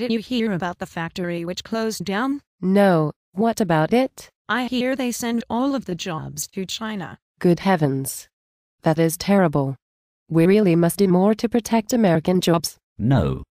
Did you hear about the factory which closed down? No, what about it? I hear they send all of the jobs to China. Good heavens. That is terrible. We really must do more to protect American jobs. No.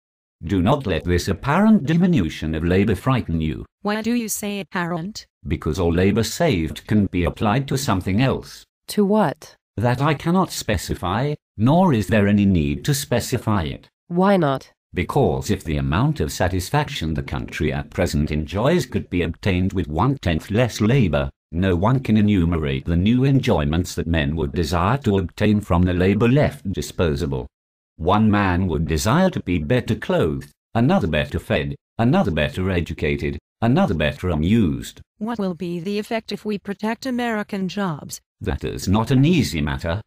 Do not let this apparent diminution of labor frighten you. Why do you say apparent? Because all labor saved can be applied to something else. To what? That I cannot specify, nor is there any need to specify it. Why not? Because if the amount of satisfaction the country at present enjoys could be obtained with 1/10 less labor, no one can enumerate the new enjoyments that men would desire to obtain from the labor left disposable. One man would desire to be better clothed, another better fed, another better educated, another better amused. What will be the effect if we protect American jobs? That is not an easy matter.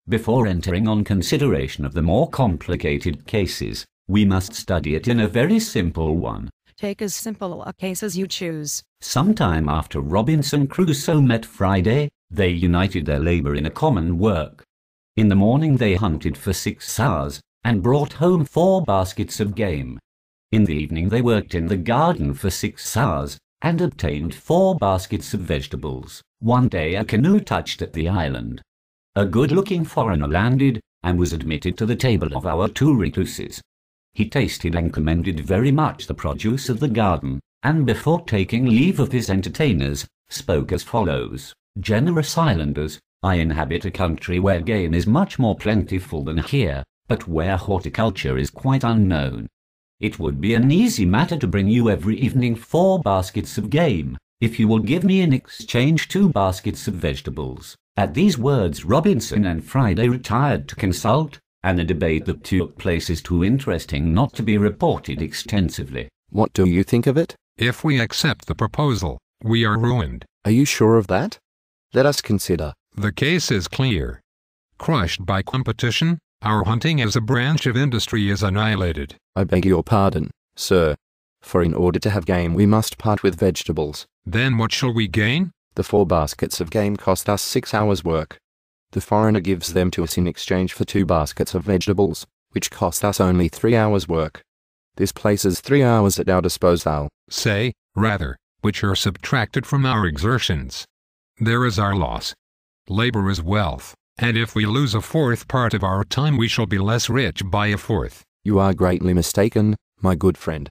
Before entering on consideration of the more complicated cases, we must study it in a very simple one. Take as simple a case as you choose. Sometime after Robinson Crusoe met Friday, they united their labor in a common work. In the morning they hunted for 6 hours, and brought home 4 baskets of game. In the evening they worked in the garden for 6 hours, and obtained 4 baskets of vegetables. One day a canoe touched at the island. A good-looking foreigner landed, and was admitted to the table of our 2 recluses. He tasted and commended very much the produce of the garden, and before taking leave of his entertainers, spoke as follows: "Generous islanders, I inhabit a country where game is much more plentiful than here, but where horticulture is quite unknown. It would be an easy matter to bring you every evening 4 baskets of game, if you will give me in exchange 2 baskets of vegetables." At these words Robinson and Friday retired to consult, and the debate that took place is too interesting not to be reported extensively. What do you think of it? If we accept the proposal, we are ruined. Are you sure of that? Let us consider. The case is clear. Crushed by competition, our hunting as a branch of industry is annihilated. I beg your pardon, sir. For in order to have game we must part with vegetables. Then what shall we gain? The 4 baskets of game cost us 6 hours' work. The foreigner gives them to us in exchange for 2 baskets of vegetables, which cost us only 3 hours' work. This places 3 hours at our disposal. Say, rather, which are subtracted from our exertions. There is our loss. Labor is wealth, and if we lose a 1/4 part of our time we shall be less rich by a 1/4. You are greatly mistaken, my good friend.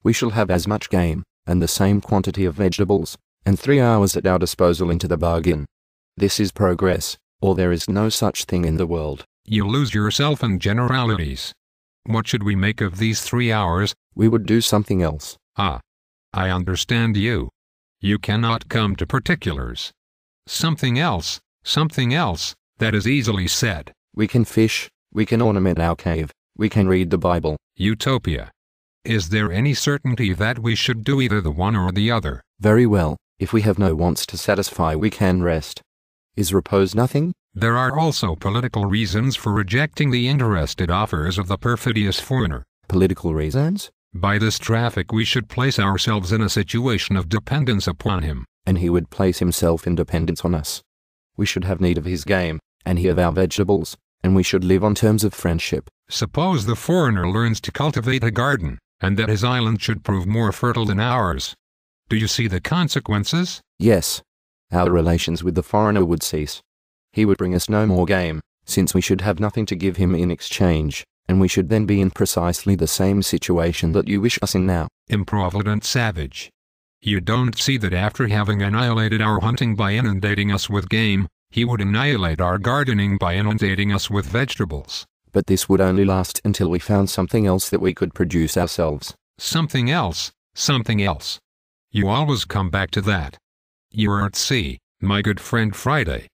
We shall have as much game, and the same quantity of vegetables, and 3 hours at our disposal into the bargain. This is progress, or there is no such thing in the world. You lose yourself in generalities. What should we make of these 3 hours? We would do something else. Ah, I understand you. You cannot come to particulars. Something else, that is easily said. We can fish, we can ornament our cave, we can read the Bible. Utopia. Is there any certainty that we should do either the one or the other? Very well, if we have no wants to satisfy we can rest. Is repose nothing? There are also political reasons for rejecting the interested offers of the perfidious foreigner. Political reasons? By this traffic we should place ourselves in a situation of dependence upon him. And he would place himself in dependence on us. We should have need of his game, and he of our vegetables, and we should live on terms of friendship. Suppose the foreigner learns to cultivate a garden, and that his island should prove more fertile than ours. Do you see the consequences? Yes. Our relations with the foreigner would cease. He would bring us no more game, since we should have nothing to give him in exchange, and we should then be in precisely the same situation that you wish us in now. Improvident savage. You don't see that after having annihilated our hunting by inundating us with game, he would annihilate our gardening by inundating us with vegetables. But this would only last until we found something else that we could produce ourselves. Something else. You always come back to that. You are at sea, my good friend Friday.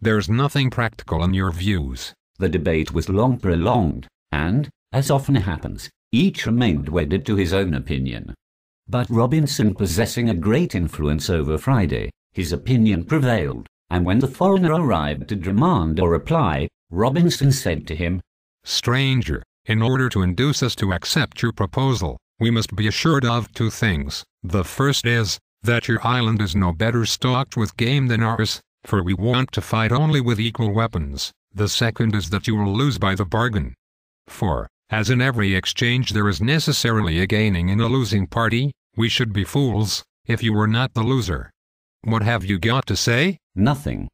There's nothing practical in your views. The debate was long prolonged, and, as often happens, each remained wedded to his own opinion. But Robinson, possessing a great influence over Friday, his opinion prevailed, and when the foreigner arrived to demand a reply, Robinson said to him, "Stranger, in order to induce us to accept your proposal, we must be assured of 2 things. The first is, that your island is no better stocked with game than ours, for we want to fight only with equal weapons. The second is that you will lose by the bargain. For, As in every exchange there is necessarily a gaining and a losing party, we should be fools if you were not the loser. What have you got to say? Nothing.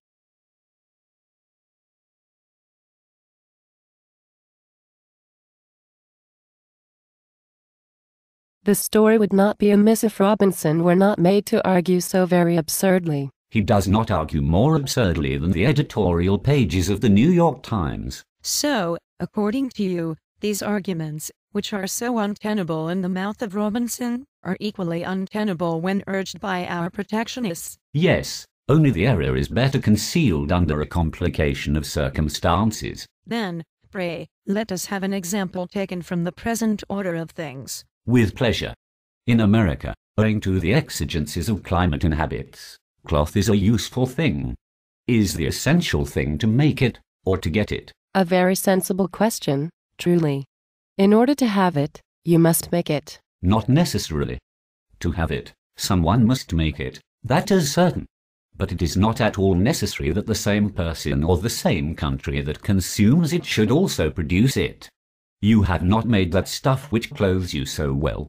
The story would not be amiss if Robinson were not made to argue so very absurdly. He does not argue more absurdly than the editorial pages of the New York Times. So, according to you, these arguments, which are so untenable in the mouth of Robinson, are equally untenable when urged by our protectionists. Yes, only the error is better concealed under a complication of circumstances. Then, pray, let us have an example taken from the present order of things. With pleasure. In America, owing to the exigencies of climate and habits, cloth is a useful thing. Is the essential thing to make it, or to get it? A very sensible question, truly. In order to have it, you must make it. Not necessarily. To have it, someone must make it, that is certain. But it is not at all necessary that the same person or the same country that consumes it should also produce it. You have not made that stuff which clothes you so well.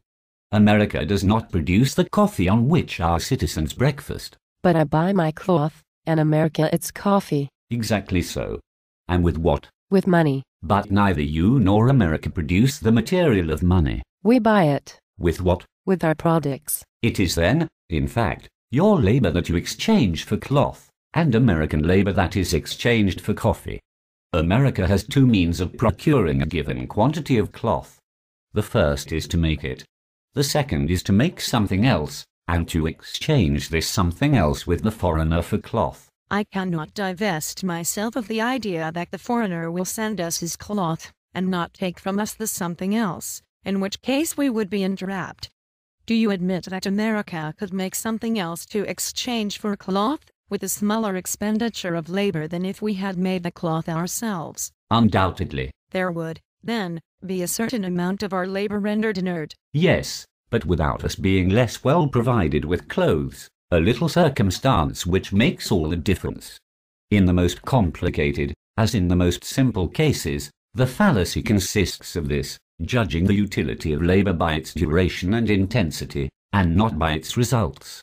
America does not produce the coffee on which our citizens breakfast. But I buy my cloth, and America its coffee. Exactly so. And with what? With money. But neither you nor America produce the material of money. We buy it. With what? With our products. It is then, in fact, your labor that you exchange for cloth, and American labor that is exchanged for coffee. America has two means of procuring a given quantity of cloth. The first is to make it. The second is to make something else, and to exchange this something else with the foreigner for cloth. I cannot divest myself of the idea that the foreigner will send us his cloth, and not take from us the something else, in which case we would be entrapped. Do you admit that America could make something else to exchange for cloth, with a smaller expenditure of labor than if we had made the cloth ourselves? Undoubtedly. There would, then, be a certain amount of our labor rendered inert. Yes, but without us being less well provided with clothes, a little circumstance which makes all the difference. In the most complicated, as in the most simple cases, the fallacy consists of this, judging the utility of labor by its duration and intensity, and not by its results.